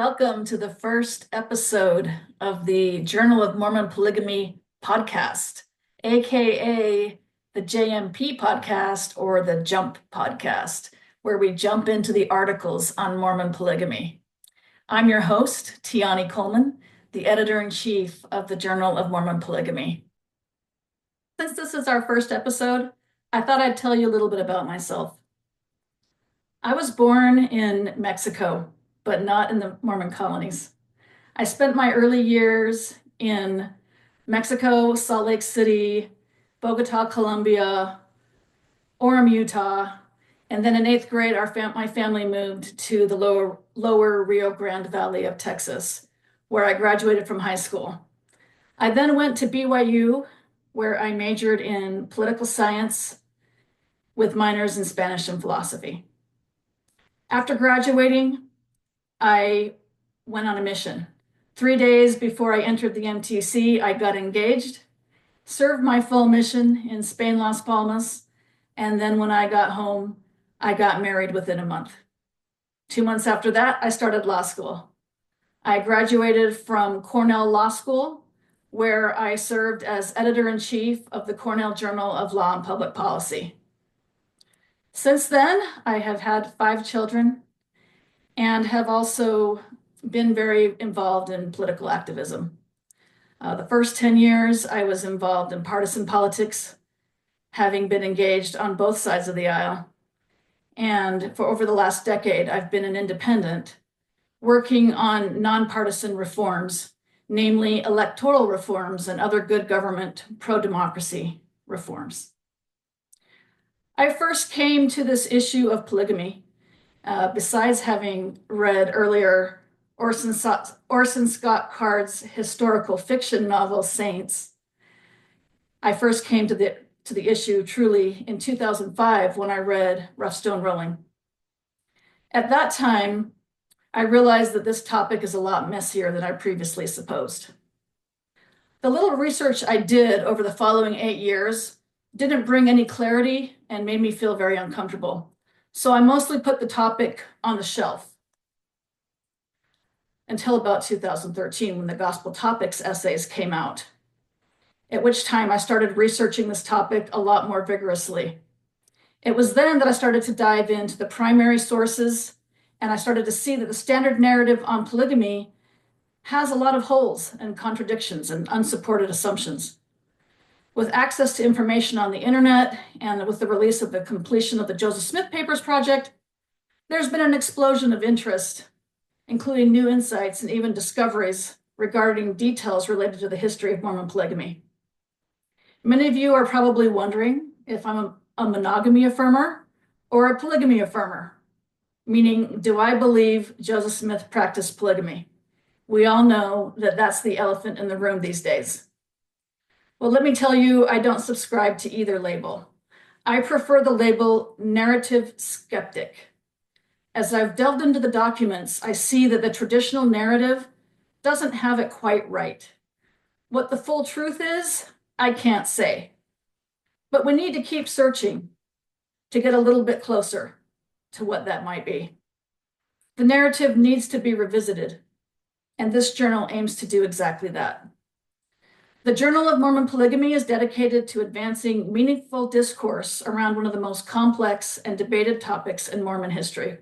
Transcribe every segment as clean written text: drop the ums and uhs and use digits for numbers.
Welcome to the first episode of the Journal of Mormon Polygamy podcast, aka the JMP Podcast or the Jump Podcast, where we jump into the articles on Mormon polygamy. I'm your host, Tiani Coleman, the editor-in-chief of the Journal of Mormon Polygamy. Since this is our first episode, I thought I'd tell you a little bit about myself. I was born in Mexico, but not in the Mormon colonies. I spent my early years in Mexico, Salt Lake City, Bogota, Colombia, Orem, Utah, and then in 8th grade, my family moved to the lower Rio Grande Valley of Texas, where I graduated from high school. I then went to BYU, where I majored in political science with minors in Spanish and philosophy. After graduating, I went on a mission. 3 days before I entered the MTC, I got engaged, served my full mission in Spain, Las Palmas, and then when I got home, I got married within a month. 2 months after that, I started law school. I graduated from Cornell Law School, where I served as editor-in-chief of the Cornell Journal of Law and Public Policy. Since then, I have had 5 children and have also been very involved in political activism. The first 10 years, I was involved in partisan politics, having been engaged on both sides of the aisle. And for over the last decade, I've been an independent, working on nonpartisan reforms, namely electoral reforms and other good government pro-democracy reforms. I first came to this issue of polygamy besides having read earlier Orson Scott Card's historical fiction novel, Saints. I first came to the issue truly in 2005 when I read Rough Stone Rolling. At that time, I realized that this topic is a lot messier than I previously supposed. The little research I did over the following 8 years didn't bring any clarity and made me feel very uncomfortable. So I mostly put the topic on the shelf until about 2013 when the Gospel Topics essays came out, at which time I started researching this topic a lot more vigorously. It was then that I started to dive into the primary sources, and I started to see that the standard narrative on polygamy has a lot of holes and contradictions and unsupported assumptions. With access to information on the internet and with the release of the completion of the Joseph Smith Papers project, there's been an explosion of interest, including new insights and even discoveries regarding details related to the history of Mormon polygamy. Many of you are probably wondering if I'm a monogamy affirmer or a polygamy affirmer, meaning, do I believe Joseph Smith practiced polygamy? We all know that that's the elephant in the room these days. Well, let me tell you, I don't subscribe to either label. I prefer the label narrative skeptic. As I've delved into the documents, I see that the traditional narrative doesn't have it quite right. What the full truth is, I can't say. But we need to keep searching to get a little bit closer to what that might be. The narrative needs to be revisited, and this journal aims to do exactly that. The Journal of Mormon Polygamy is dedicated to advancing meaningful discourse around one of the most complex and debated topics in Mormon history,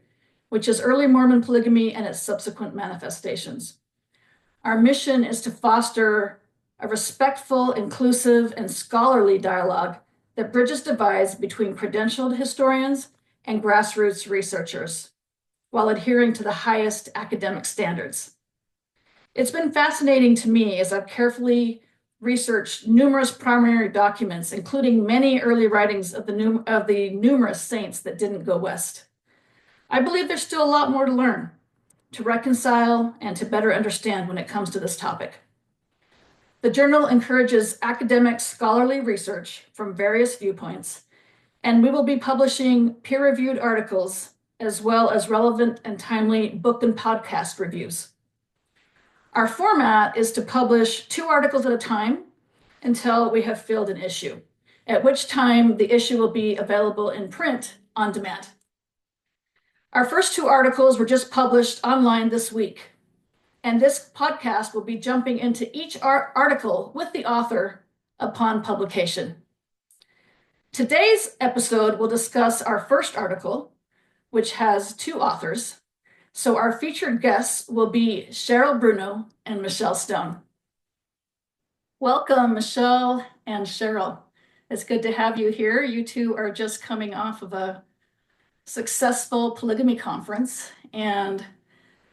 which is early Mormon polygamy and its subsequent manifestations. Our mission is to foster a respectful, inclusive, and scholarly dialogue that bridges divides between credentialed historians and grassroots researchers, while adhering to the highest academic standards. It's been fascinating to me as I've carefully researched numerous primary documents, including many early writings of the numerous saints that didn't go west. I believe there's still a lot more to learn, to reconcile, and to better understand when it comes to this topic. The journal encourages academic scholarly research from various viewpoints, and we will be publishing peer-reviewed articles as well as relevant and timely book and podcast reviews. Our format is to publish 2 articles at a time until we have filled an issue, at which time the issue will be available in print on demand. Our first 2 articles were just published online this week, And this podcast will be jumping into each article with the author upon publication. Today's episode will discuss our first article, which has two authors. So our featured guests will be Cheryl Bruno and Michelle Stone. Welcome, Michelle and Cheryl. It's good to have you here. You two are just coming off of a successful polygamy conference. And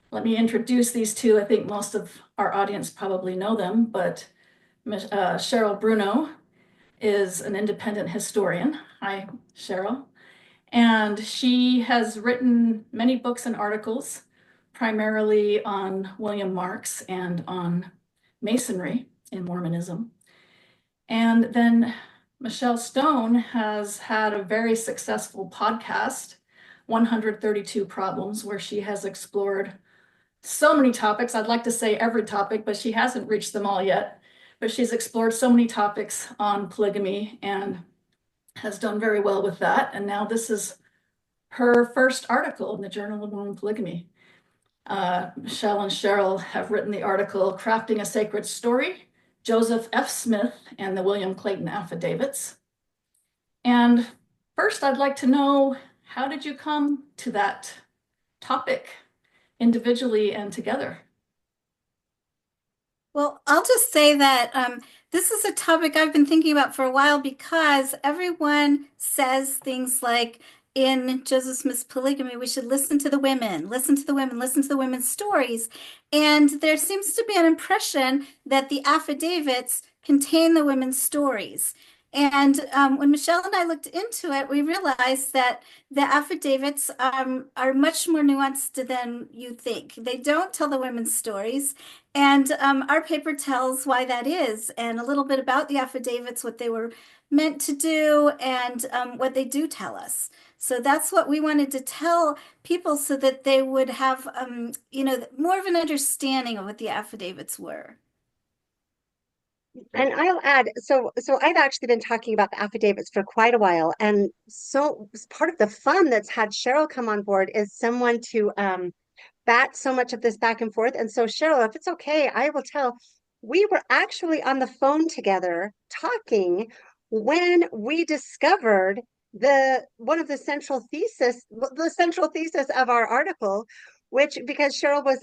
let me introduce these two. I think most of our audience probably know them, but Cheryl Bruno is an independent historian. Hi, Cheryl. And she has written many books and articles, primarily on William Marks and on Masonry in Mormonism. And then Michelle Stone has had a very successful podcast, 132 Problems, where she has explored so many topics. I'd like to say every topic, but she hasn't reached them all yet. But she's explored so many topics on polygamy and has done very well with that. And now this is her first article in the Journal of Mormon Polygamy. Michelle and Cheryl have written the article, Crafting a Sacred Story, Joseph F. Smith and the William Clayton Affidavits. And first, I'd like to know, how did you come to that topic individually and together? Well, I'll just say that this is a topic I've been thinking about for a while because everyone says things like in Joseph Smith's polygamy, we should listen to the women, listen to the women, listen to the women's stories. And there seems to be an impression that the affidavits contain the women's stories. And when Michelle and I looked into it, we realized that the affidavits are much more nuanced than you think. They don't tell the women's stories. And our paper tells why that is, and a little bit about the affidavits, what they were meant to do, and what they do tell us. So that's what we wanted to tell people so that they would have, more of an understanding of what the affidavits were. And I'll add, so I've actually been talking about the affidavits for quite a while. And so part of the fun that's had Cheryl come on board is someone to bat so much of this back and forth. And so Cheryl, if it's okay, I will tell, we were actually on the phone together talking when we discovered one of the central thesis of our article, which, because Cheryl was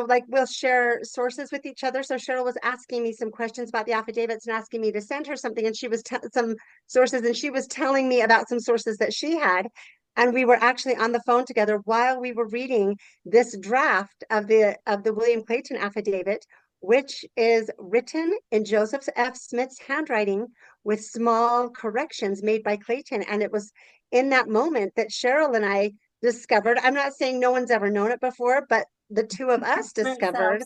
like, we'll share sources with each other. So Cheryl was asking me some questions about the affidavits and asking me to send her something, and she was some sources, and she was telling me about some sources that she had. And we were actually on the phone together while we were reading this draft of the William Clayton affidavit, which is written in Joseph F. Smith's handwriting with small corrections made by Clayton. And it was in that moment that Cheryl and I discovered, I'm not saying no one's ever known it before, but the two of us discovered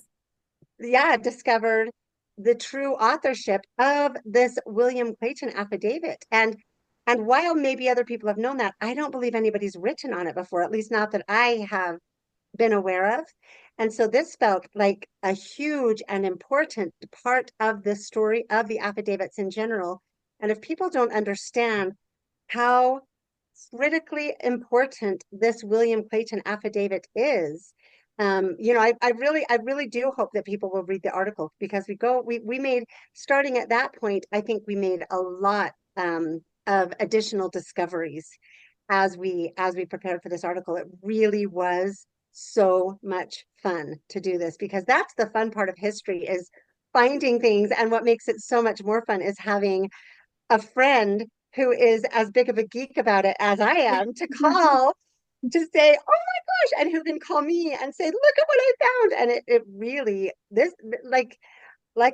the true authorship of this William Clayton affidavit. And while maybe other people have known that, I don't believe anybody's written on it before, at least not that I have been aware of. And so this felt like a huge and important part of the story of the affidavits in general. And if people don't understand how critically important this William Clayton affidavit is, I really do hope that people will read the article, because we made, starting at that point, I think we made a lot of additional discoveries as we prepared for this article. It really was so much fun to do this, because that's the fun part of history, is finding things. And what makes it so much more fun is having a friend who is as big of a geek about it as I am to call to say, oh my gosh, and who can call me and say, look at what I found. And it really, this, like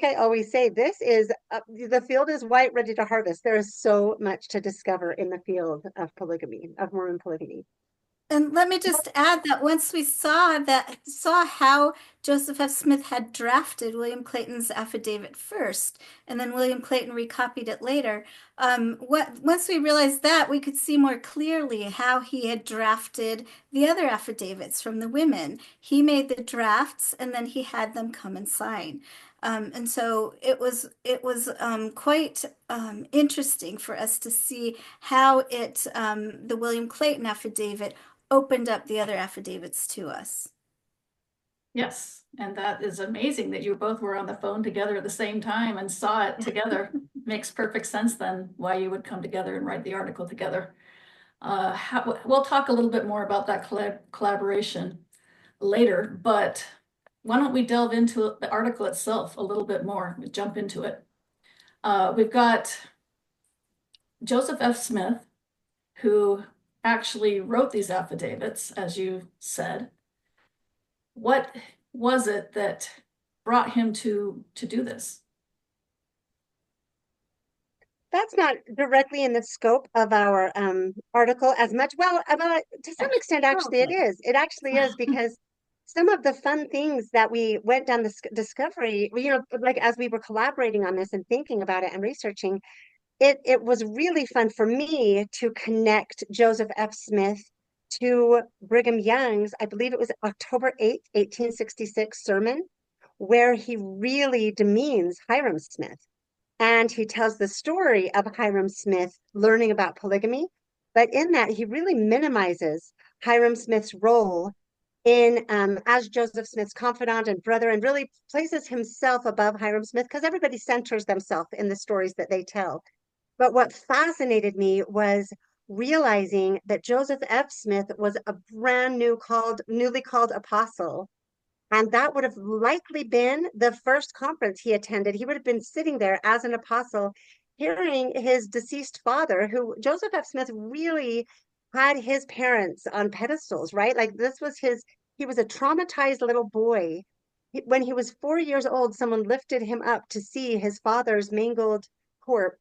I always say, this is, the field is white, ready to harvest. There is so much to discover in the field of polygamy, of Mormon polygamy. And let me just add that once we saw how Joseph F. Smith had drafted William Clayton's affidavit first, and then William Clayton recopied it later, once we realized that, we could see more clearly how he had drafted the other affidavits from the women. He made the drafts, and then he had them come and sign. And so it was quite interesting for us to see how the William Clayton affidavit opened up the other affidavits to us. Yes, And that is amazing that you both were on the phone together at the same time and saw it together. Makes perfect sense then why you would come together and write the article together. We'll talk a little bit more about that collaboration later, but why don't we delve into the article itself a little bit more, jump into it. We've got Joseph F. Smith, who actually wrote these affidavits, as you said. What was it that brought him to do this? That's not directly in the scope of our article as much. Well, to some extent, actually, it is. It actually is because some of the fun things that we went down the discovery, like as we were collaborating on this and thinking about it and researching, it was really fun for me to connect Joseph F. Smith to Brigham Young's, I believe it was October 8th, 1866 sermon, where he really demeans Hiram Smith. And he tells the story of Hiram Smith learning about polygamy. But in that, he really minimizes Hiram Smith's role in as Joseph Smith's confidant and brother, and really places himself above Hiram Smith because everybody centers themselves in the stories that they tell. But what fascinated me was realizing that Joseph F. Smith was a newly called apostle. And that would have likely been the first conference he attended. He would have been sitting there as an apostle, hearing his deceased father, who Joseph F. Smith really had his parents on pedestals, right? Like he was a traumatized little boy. When he was 4 years old, someone lifted him up to see his father's mangled corpse.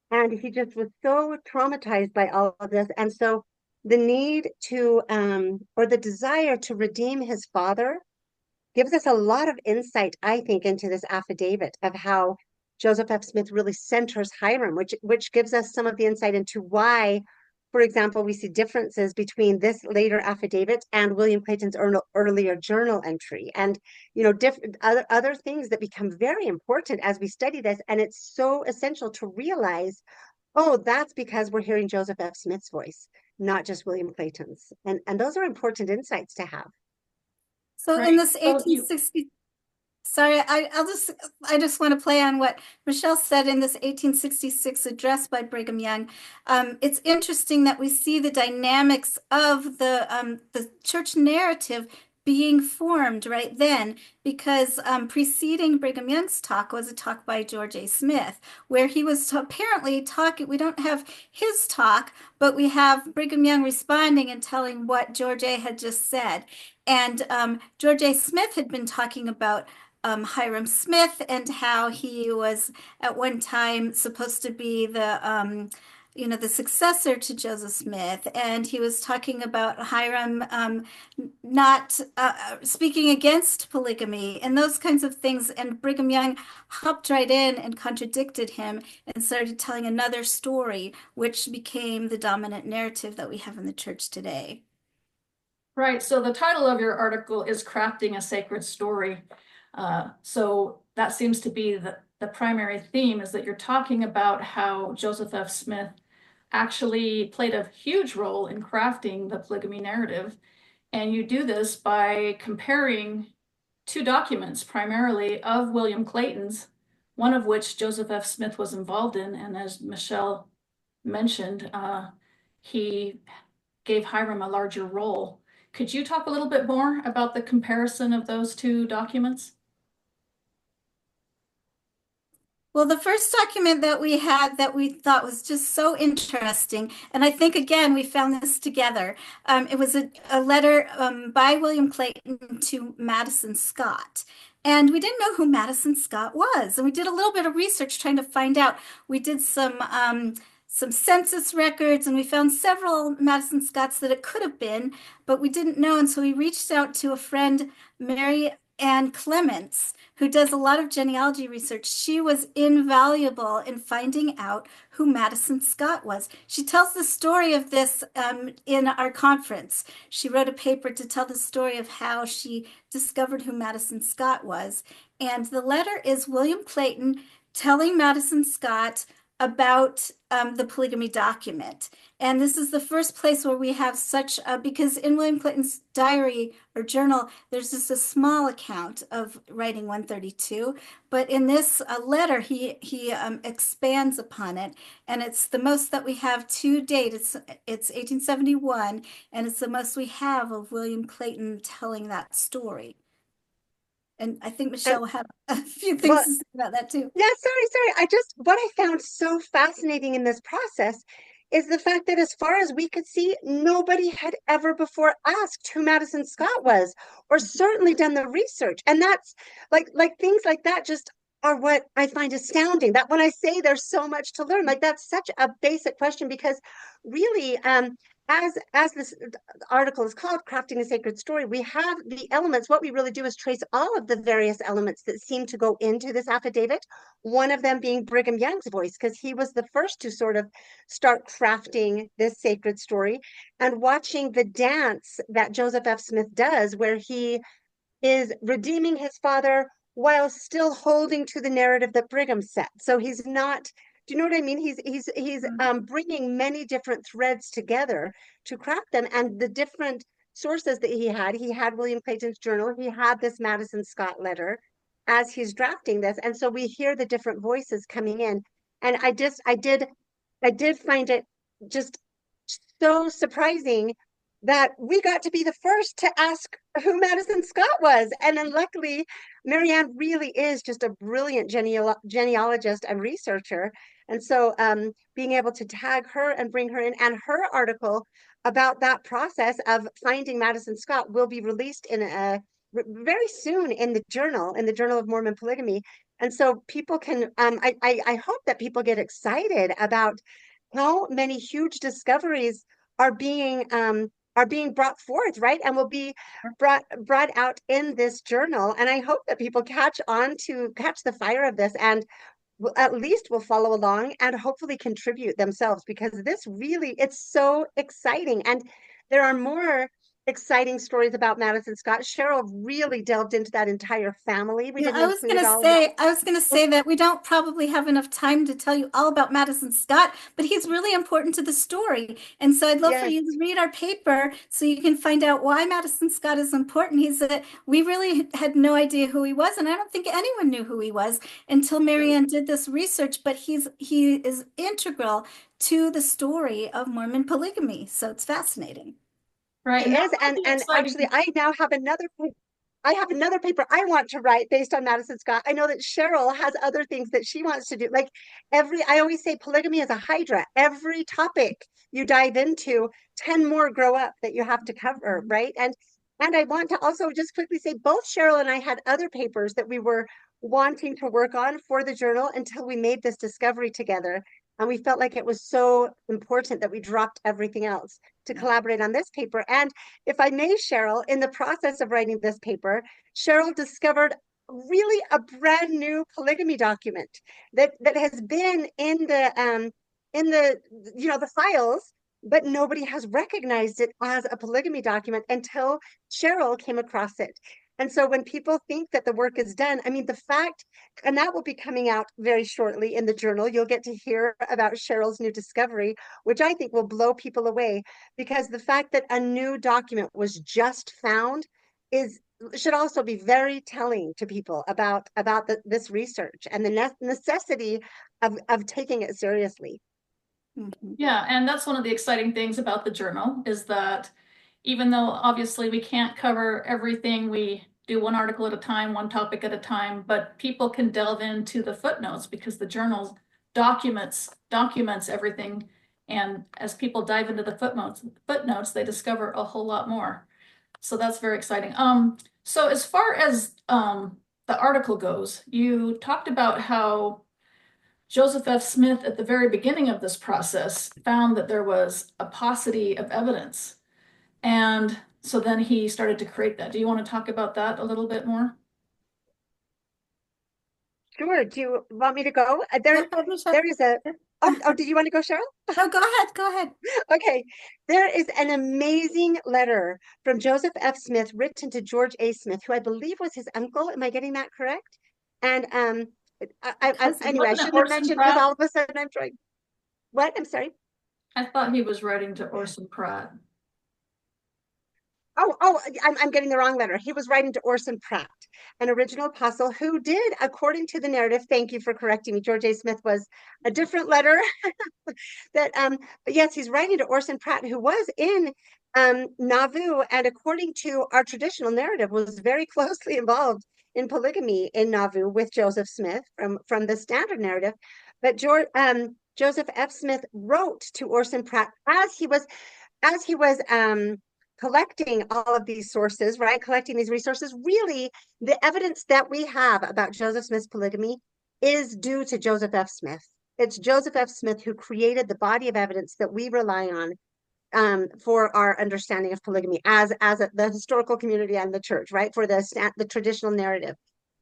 And he just was so traumatized by all of this. And so the need to, or the desire to redeem his father gives us a lot of insight, I think, into this affidavit of how Joseph F. Smith really centers Hiram, which gives us some of the insight into why, for example, we see differences between this later affidavit and William Clayton's earlier journal entry, and different other things that become very important as we study this. And it's so essential to realize, oh, that's because we're hearing Joseph F. Smith's voice, not just William Clayton's. And those are important insights to have. So Right. in this 1860, sorry, I just want to play on what Michelle said in this 1866 address by Brigham Young. It's interesting that we see the dynamics of the church narrative being formed right then, because preceding Brigham Young's talk was a talk by George A. Smith, where he was apparently talking. We don't have his talk, but we have Brigham Young responding and telling what George A. had just said. And George A. Smith had been talking about Hiram Smith and how he was at one time supposed to be the successor to Joseph Smith. And he was talking about Hiram not speaking against polygamy and those kinds of things. And Brigham Young hopped right in and contradicted him and started telling another story, which became the dominant narrative that we have in the church today. Right. So the title of your article is Crafting a Sacred Story. So that seems to be the primary theme, is that you're talking about how Joseph F. Smith actually played a huge role in crafting the polygamy narrative. And you do this by comparing two documents, primarily of William Clayton's, one of which Joseph F. Smith was involved in. And as Michelle mentioned, he gave Hiram a larger role. Could you talk a little bit more about the comparison of those two documents? Well, the first document that we had that we thought was just so interesting, and I think, again, we found this together. It was a letter by William Clayton to Madison Scott. And we didn't know who Madison Scott was. And we did a little bit of research trying to find out. We did some census records, and we found several Madison Scotts that it could have been, but we didn't know. And so we reached out to a friend, Mary Ann Clements, who does a lot of genealogy research. She was invaluable in finding out who Madison Scott was. She tells the story of this in our conference. She wrote a paper to tell the story of how she discovered who Madison Scott was. And the letter is William Clayton telling Madison Scott, about the polygamy document. And this is the first place where we have such because in William Clayton's diary or journal, there's just a small account of writing 132, but in this letter, he expands upon it, and it's the most that we have to date. It's 1871, and it's the most we have of William Clayton telling that story. And I think Michelle will have a few things Well, to say about that too. yeah, sorry. What I found so fascinating in this process is the fact that as far as we could see, nobody had ever before asked who Madison Scott was, or certainly done the research. And that's like things like that just are what I find astounding. That when I say there's so much to learn, like that's such a basic question because really, as this article is called Crafting a Sacred Story, we have the elements. What we really do is trace all of the various elements that seem to go into this affidavit, one of them being Brigham Young's voice, because he was the first to sort of start crafting this sacred story, and watching the dance that Joseph F. Smith does, where he is redeeming his father while still holding to the narrative that Brigham set. So he's not, do you know what I mean? He's bringing many different threads together to craft them, and the different sources that he had. He had William Clayton's journal. He had this Madison Scott letter as he's drafting this, and so we hear the different voices coming in. And I did find it just so surprising that we got to be the first to ask who Madison Scott was. And then luckily, Marianne really is just a brilliant genealogist and researcher. And so being able to tag her and bring her in, and her article about that process of finding Madison Scott will be released in very soon in the Journal of Mormon Polygamy. And so people can, I hope that people get excited about how many huge discoveries are being brought forth, right? And will be brought out in this journal. And I hope that people catch the fire of this, and at least will follow along and hopefully contribute themselves, because this really, it's so exciting. And there are more exciting stories about Madison Scott. Cheryl really delved into that entire family. We Yeah, didn't include all of it. I was gonna say that we don't probably have enough time to tell you all about Madison Scott, but he's really important to the story. And so I'd love for Yes. you to read our paper so you can find out why Madison Scott is important. We really had no idea who he was, and I don't think anyone knew who he was until Marianne did this research, but he is integral to the story of Mormon polygamy. So it's fascinating. Right. He And is, that's and really exciting. actually, I now have another paper I want to write based on Madison Scott. I know that Cheryl has other things that she wants to do. Like I always say polygamy is a hydra. Every topic you dive into, 10 more grow up that you have to cover, right? And I want to also just quickly say both Cheryl and I had other papers that we were wanting to work on for the journal until we made this discovery together. And we felt like it was so important that we dropped everything else to collaborate on this paper. And if I may, Cheryl, in the process of writing this paper, Cheryl discovered really a brand new polygamy document that has been in the the files, but nobody has recognized it as a polygamy document until Cheryl came across it. And so when people think that the work is done, I mean, and that will be coming out very shortly in the journal. You'll get to hear about Cheryl's new discovery, which I think will blow people away, because the fact that a new document was just found should also be very telling to people about this research and the necessity of taking it seriously. Yeah, and that's one of the exciting things about the journal is that even though obviously we can't cover everything, we do one article at a time, one topic at a time, but people can delve into the footnotes because the journal documents everything. And as people dive into the footnotes, they discover a whole lot more. So that's very exciting. So as far as the article goes, you talked about how Joseph F. Smith, at the very beginning of this process, found that there was a paucity of evidence. And so then he started to create that. Do you want to talk about that a little bit more? Sure. Do you want me to go? There is a. Did you want to go, Cheryl? Oh, go ahead. Go ahead. Okay. There is an amazing letter from Joseph F. Smith written to George A. Smith, who I believe was his uncle. Am I getting that correct? And Anyway, I Wasn't it shouldn't have Orson mentioned because Pratt? all of a sudden I'm trying. What? I'm sorry. I thought he was writing to Orson Pratt. I'm getting the wrong letter. He was writing to Orson Pratt, an original apostle who did, according to the narrative, thank you for correcting me, George A. Smith was a different letter that, but yes, he's writing to Orson Pratt, who was in Nauvoo, and according to our traditional narrative, was very closely involved in polygamy in Nauvoo with Joseph Smith from the standard narrative. But Joseph F. Smith wrote to Orson Pratt as he was collecting all of these sources, right? Collecting these resources. Really, the evidence that we have about Joseph Smith's polygamy is due to Joseph F. Smith. It's Joseph F. Smith who created the body of evidence that we rely on for our understanding of polygamy as the historical community and the church, right? For the traditional narrative.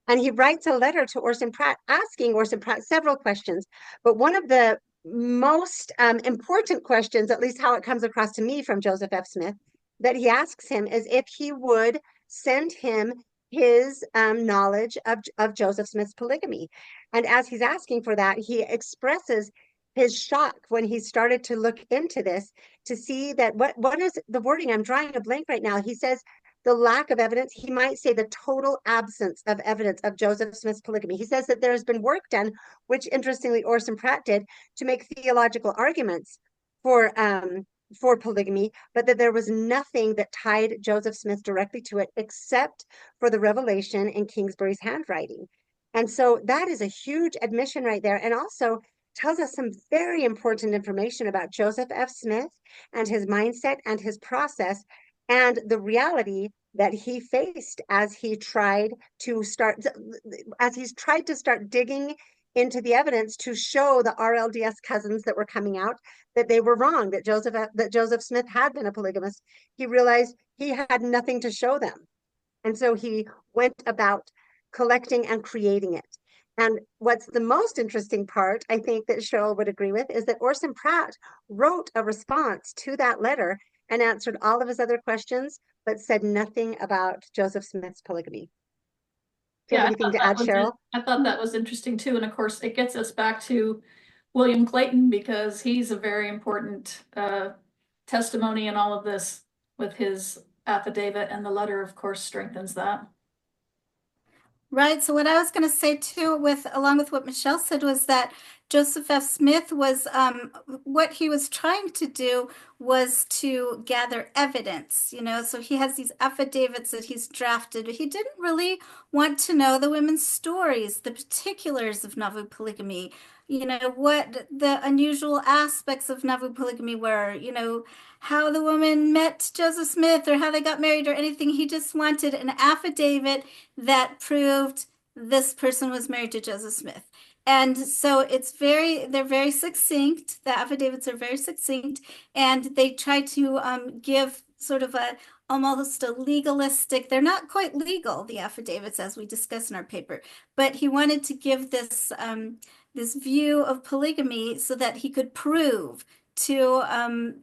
And he writes a letter to Orson Pratt asking Orson Pratt several questions. But one of the most important questions, at least how it comes across to me from Joseph F. Smith, that he asks him is if he would send him his knowledge of Joseph Smith's polygamy. And as he's asking for that, he expresses his shock when he started to look into this to see that what is the wording? I'm drawing a blank right now. He says the lack of evidence, he might say the total absence of evidence of Joseph Smith's polygamy. He says that there has been work done, which interestingly Orson Pratt did, to make theological arguments for polygamy, but that there was nothing that tied Joseph Smith directly to it except for the revelation in Kingsbury's handwriting. And so that is a huge admission right there, and also tells us some very important information about Joseph F. Smith and his mindset and his process and the reality that he faced as he's tried to start digging into the evidence to show the RLDS cousins that were coming out that they were wrong, that Joseph Smith had been a polygamist. He realized he had nothing to show them. And so he went about collecting and creating it. And what's the most interesting part, I think that Cheryl would agree with, is that Orson Pratt wrote a response to that letter and answered all of his other questions, but said nothing about Joseph Smith's polygamy. Do you have anything to add, Cheryl? I thought that was interesting too. And of course, it gets us back to William Clayton because he's a very important testimony in all of this with his affidavit, and the letter, of course, strengthens that. Right. So what I was going to say too, along with what Michelle said, was that Joseph F. Smith was what he was trying to do was to gather evidence, so he has these affidavits that he's drafted. He didn't really want to know the women's stories, the particulars of Nauvoo polygamy, what the unusual aspects of Nauvoo polygamy were, how the woman met Joseph Smith or how they got married or anything. He just wanted an affidavit that proved this person was married to Joseph Smith. And so they're very succinct. The affidavits are very succinct, and they try to give sort of almost a legalistic, they're not quite legal, the affidavits, as we discuss in our paper, but he wanted to give this view of polygamy so that he could prove to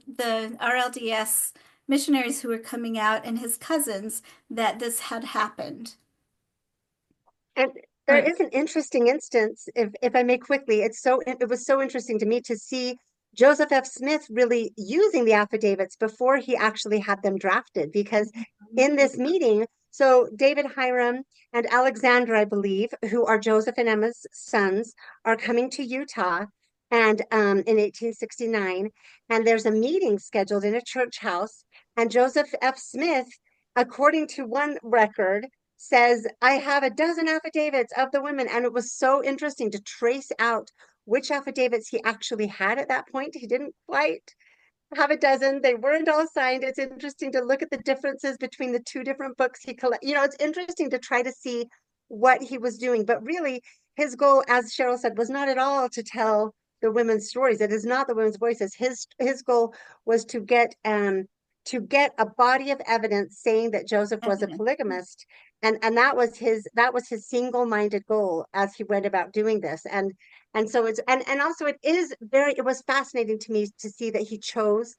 the RLDS missionaries who were coming out and his cousins that this had happened. And there is an interesting instance, if I may quickly, it was so interesting to me to see Joseph F. Smith really using the affidavits before he actually had them drafted, because in this meeting, so David Hiram and Alexandra, I believe, who are Joseph and Emma's sons, are coming to Utah and in 1869, and there's a meeting scheduled in a church house, and Joseph F. Smith, according to one record, says, I have a dozen affidavits of the women. And it was so interesting to trace out which affidavits he actually had at that point. He didn't quite have a dozen. They weren't all signed. It's interesting to look at the differences between the two different books he collected. It's interesting to try to see what he was doing. But really, his goal, as Cheryl said, was not at all to tell the women's stories. It is not the women's voices. His goal was to get a body of evidence saying that Joseph was a polygamist, and that was his single-minded goal as he went about doing this. And so also it was fascinating to me to see that he chose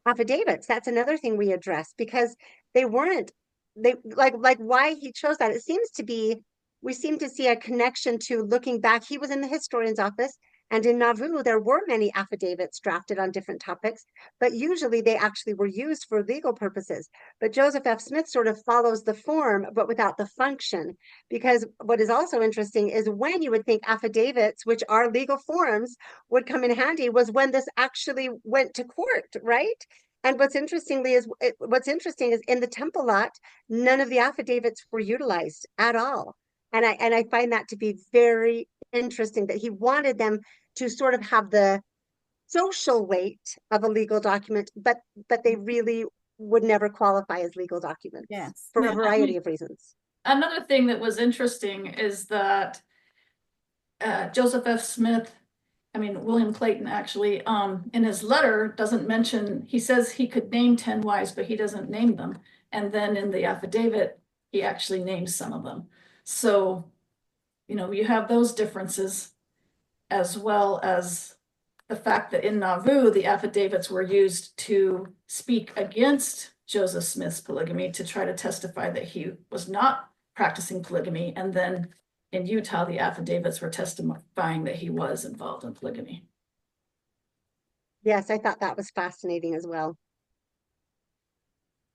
affidavits. That's another thing we address, because they like why he chose that. It seems to be we seem to see a connection to looking back. He was in the historian's office, and in Nauvoo, there were many affidavits drafted on different topics, but usually they actually were used for legal purposes. But Joseph F. Smith sort of follows the form, but without the function. Because what is also interesting is when you would think affidavits, which are legal forms, would come in handy was when this actually went to court, right? And what's interesting is in the Temple lot, none of the affidavits were utilized at all. And I find that to be very interesting, that he wanted them to sort of have the social weight of a legal document, but they really would never qualify as legal documents. Yes. For a variety of reasons. Another thing that was interesting is that Joseph F. Smith, William Clayton actually, in his letter doesn't mention, he says he could name 10 wives, but he doesn't name them. And then in the affidavit, he actually names some of them. So, you have those differences, as well as the fact that in Nauvoo, the affidavits were used to speak against Joseph Smith's polygamy, to try to testify that he was not practicing polygamy. And then in Utah, the affidavits were testifying that he was involved in polygamy. Yes, I thought that was fascinating as well.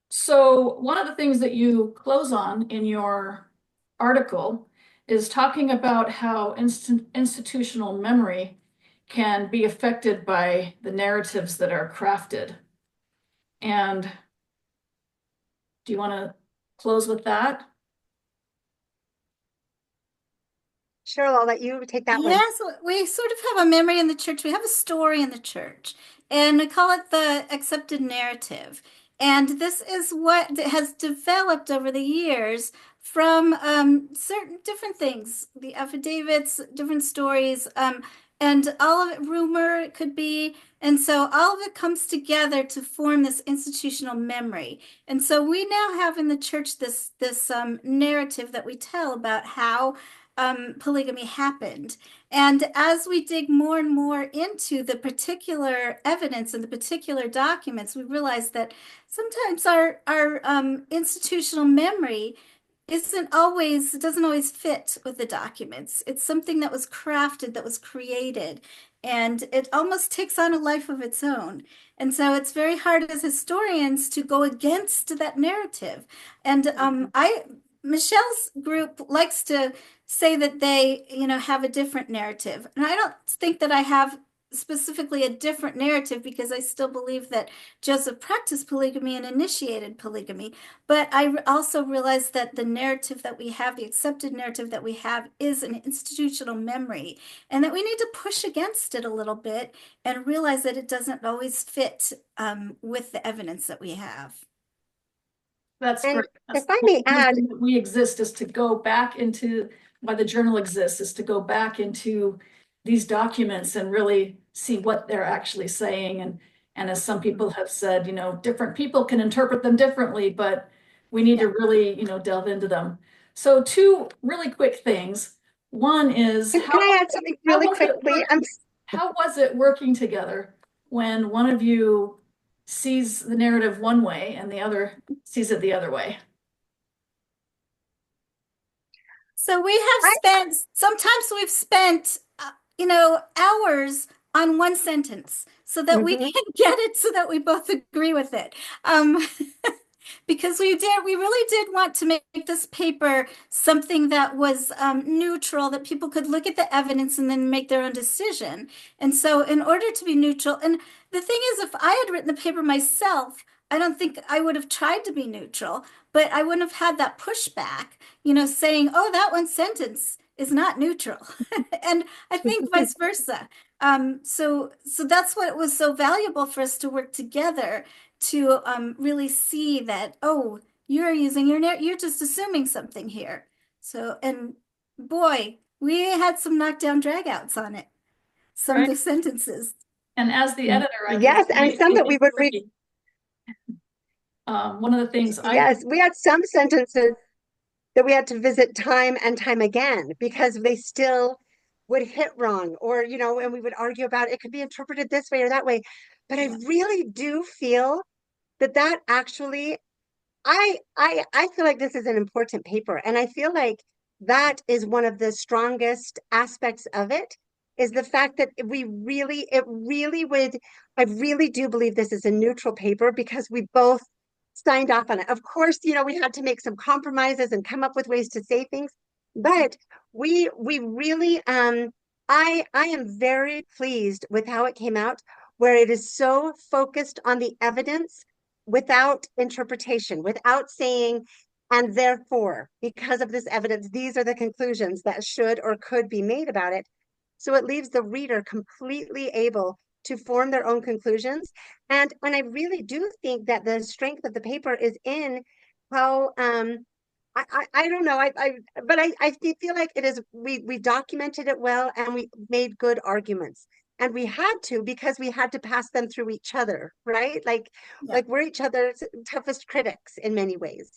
So one of the things that you close on in your article is talking about how institutional memory can be affected by the narratives that are crafted. And do you want to close with that? Cheryl, I'll let you take that one. Yes, we sort of have a memory in the church. We have a story in the church, and we call it the accepted narrative. And this is what has developed over the years from certain different things, the affidavits, different stories, and all of it, rumor it could be. And so all of it comes together to form this institutional memory. And so we now have in the church this narrative that we tell about how polygamy happened. And as we dig more and more into the particular evidence and the particular documents, we realize that sometimes our institutional memory doesn't always fit with the documents. It's something that was crafted, that was created, and it almost takes on a life of its own. And so it's very hard as historians to go against that narrative. And Michelle's group likes to say that they, have a different narrative. And I don't think that I have specifically a different narrative, because I still believe that Joseph practiced polygamy and initiated polygamy. But I also realize that the narrative that we have, the accepted narrative that we have, is an institutional memory, and that we need to push against it a little bit and realize that it doesn't always fit with the evidence that we have. That's great. If I may add, we exist is to go back into, why the journal exists is to go back into these documents and really see what they're actually saying. And as some people have said, different people can interpret them differently, but we need to really, delve into them. So two really quick things. One is, can I add something really quickly? How was it working together when one of you sees the narrative one way and the other sees it the other way? So sometimes we've spent, hours on one sentence so that we can get it, so that we both agree with it. Because we really did want to make this paper something that was neutral, that people could look at the evidence and then make their own decision. And so in order to be neutral, and the thing is, if I had written the paper myself, I don't think I would have tried to be neutral, but I wouldn't have had that pushback, saying, oh, that one sentence is not neutral. And I think vice versa. So that's what was so valuable for us to work together, to really see that, oh, you're just assuming something here. So, and boy, we had some knockdown dragouts on it, some of the sentences. And as the editor, yes, and some that we would read. One of the things we had some sentences that we had to visit time and time again, because they still would hit wrong, or, and we would argue about it could be interpreted this way or that way. But I really do feel that actually, I feel like this is an important paper. And I feel like that is one of the strongest aspects of it, is the fact that I really do believe this is a neutral paper because we both signed off on it. Of course, we had to make some compromises and come up with ways to say things, but we really, I am very pleased with how it came out, where it is so focused on the evidence without interpretation, without saying, and therefore, because of this evidence, these are the conclusions that should or could be made about it. So it leaves the reader completely able to form their own conclusions. And I really do think that the strength of the paper is in how, I don't know, I feel like it is, we documented it well, and we made good arguments. And we had to, because we had to pass them through each other, right? Like we're each other's toughest critics in many ways.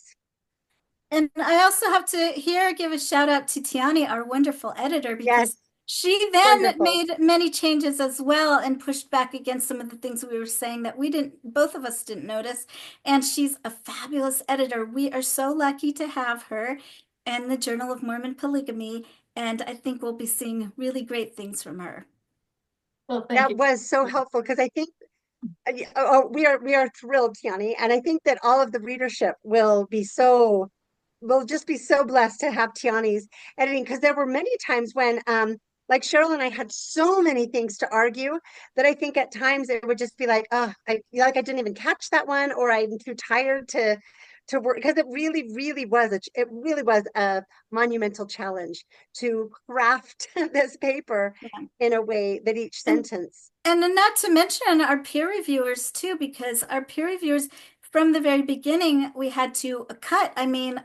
And I also have to here give a shout out to Tiani, our wonderful editor, because Yes, she then wonderful. made many changes as well and pushed back against some of the things we were saying that both of us didn't notice. And she's a fabulous editor. We are so lucky to have her and the Journal of Mormon Polygamy. And I think we'll be seeing really great things from her. Well, thank That you. was so helpful, because I think, we are thrilled, Tiani, and I think that all of the readership will just be so blessed to have Tiani's editing, because there were many times when, like Cheryl and I had so many things to argue that I think at times it would just be like, oh, I didn't even catch that one, or I'm too tired to work, because it really was a monumental challenge to craft this paper Yeah. in a way that each And sentence. And not to mention our peer reviewers too, because our peer reviewers from the very beginning, we had to cut, I mean,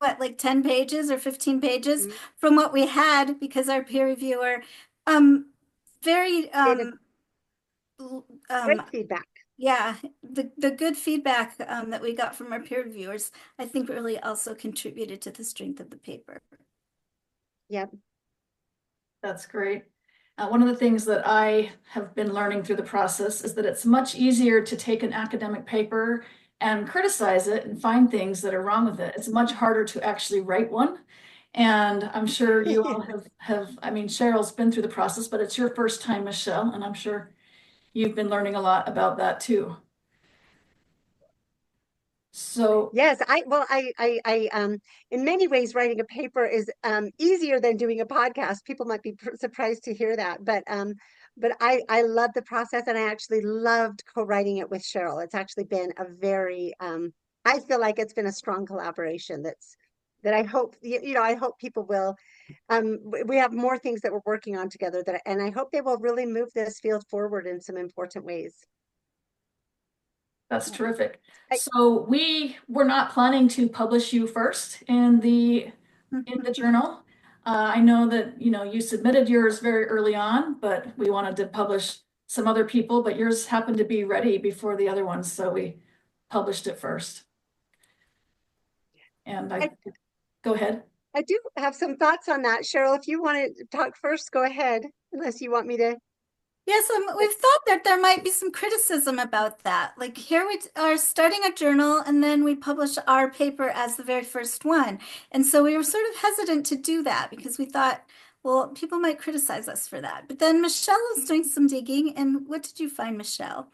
like 10 pages or 15 pages Mhm. from what we had because our peer reviewer, um, very, Gave us um, great feedback. yeah, the good feedback that we got from our peer reviewers, I think really also contributed to the strength of the paper. Yep. That's great. One of the things that I have been learning through the process is that it's much easier to take an academic paper and criticize it and find things that are wrong with it. It's much harder to actually write one. And I'm sure you all I mean, Cheryl's been through the process, but it's your first time, Michelle, and I'm sure you've been learning a lot about that too. So, Yes, in many ways, writing a paper is easier than doing a podcast. People might be surprised to hear that, but I love the process, and I actually loved co-writing it with Cheryl. It's actually been a very, I feel like it's been a strong collaboration that I hope, I hope people will, we have more things that we're working on together, and I hope they will really move this field forward in some important ways. that's terrific. I, So we were not planning to publish you first in the journal. I know that you submitted yours very early on, but we wanted to publish some other people, but yours happened to be ready before the other ones, so we published it first. And I go ahead. I do have some thoughts on that. Cheryl, if you want to talk first, go ahead, unless you want me to. Yes, we've thought that there might be some criticism about that. Like here we are starting a journal and then we publish our paper as the very first one. And so we were sort of hesitant to do that because we thought, well, people might criticize us for that. But then Michelle was doing some digging. And what did you find, Michelle?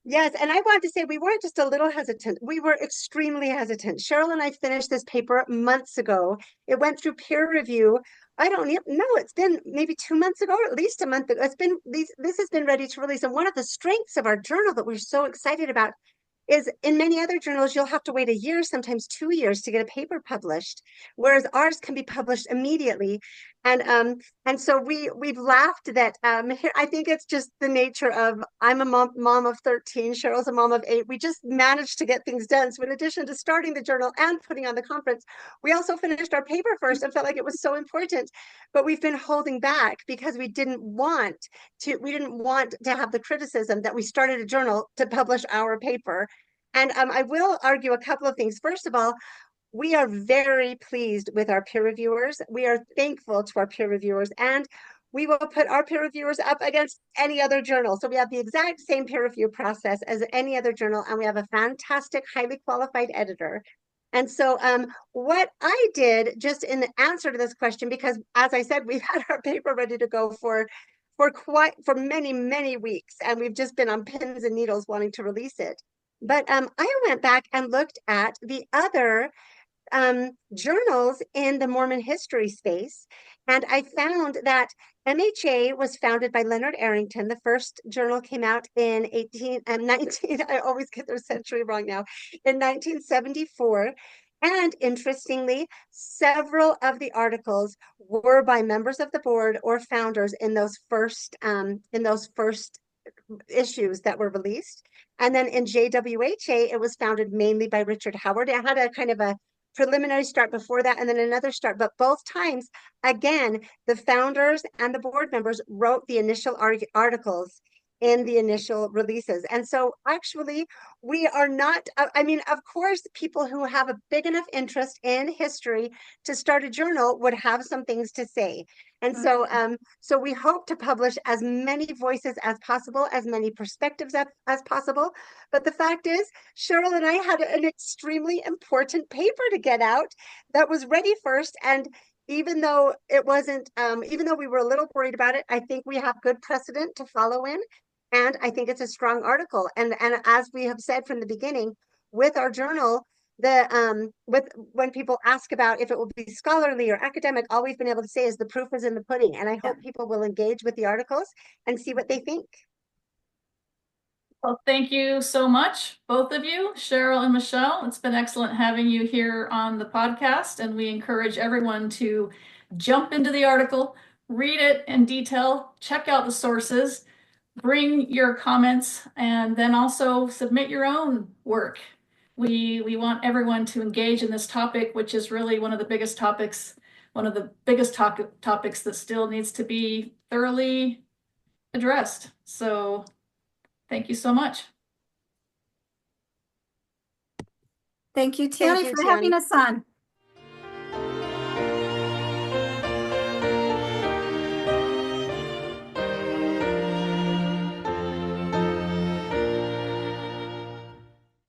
Yes, and I wanted to say we weren't just a little hesitant. We were extremely hesitant. Cheryl and I finished this paper months ago. It went through peer review. I don't know. It's been maybe 2 months ago, or at least a month ago. This has been ready to release. And one of the strengths of our journal that we're so excited about is, in many other journals, you'll have to wait a year, sometimes 2 years, to get a paper published, whereas ours can be published immediately. And so we've laughed that, I think it's just the nature of, I'm a mom of 13, Cheryl's a mom of 8. We just managed to get things done. So in addition to starting the journal and putting on the conference, we also finished our paper first and felt like it was so important. But we've been holding back because we didn't want to have the criticism that we started a journal to publish our paper. And I will argue a couple of things. First of all, we are very pleased with our peer reviewers. We are thankful to our peer reviewers, and we will put our peer reviewers up against any other journal. So we have the exact same peer review process as any other journal, and we have a fantastic, highly qualified editor. And so what I did just in the answer to this question, because as I said, we've had our paper ready to go for many, many weeks, and we've just been on pins and needles wanting to release it. But I went back and looked at the other journals in the Mormon history space. And I found that MHA was founded by Leonard Arrington. The first journal came out in 19, I always get their century wrong now, in 1974. And interestingly, several of the articles were by members of the board or founders in those first issues that were released. And then in JWHA, it was founded mainly by Richard Howard. It had a kind of a preliminary start before that and then another start. But both times, again, the founders and the board members wrote the initial articles in the initial releases. And so actually, we are not, I mean, of course, people who have a big enough interest in history to start a journal would have some things to say. And so, so we hope to publish as many voices as possible, as many perspectives as possible. But the fact is, Cheryl and I had an extremely important paper to get out that was ready first. And even though it wasn't, even though we were a little worried about it, I think we have good precedent to follow in. And I think it's a strong article. And as we have said from the beginning, with our journal, with when people ask about if it will be scholarly or academic, all we've been able to say is the proof is in the pudding. And I hope people will engage with the articles and see what they think. Well, thank you so much, both of you, Cheryl and Michelle. It's been excellent having you here on the podcast, and we encourage everyone to jump into the article, read it in detail, check out the sources, bring your comments, and then also submit your own work. We want everyone to engage in this topic, which is really one of the biggest topics, topics that still needs to be thoroughly addressed. So thank you so much. Thank you, Tiani, for having us on.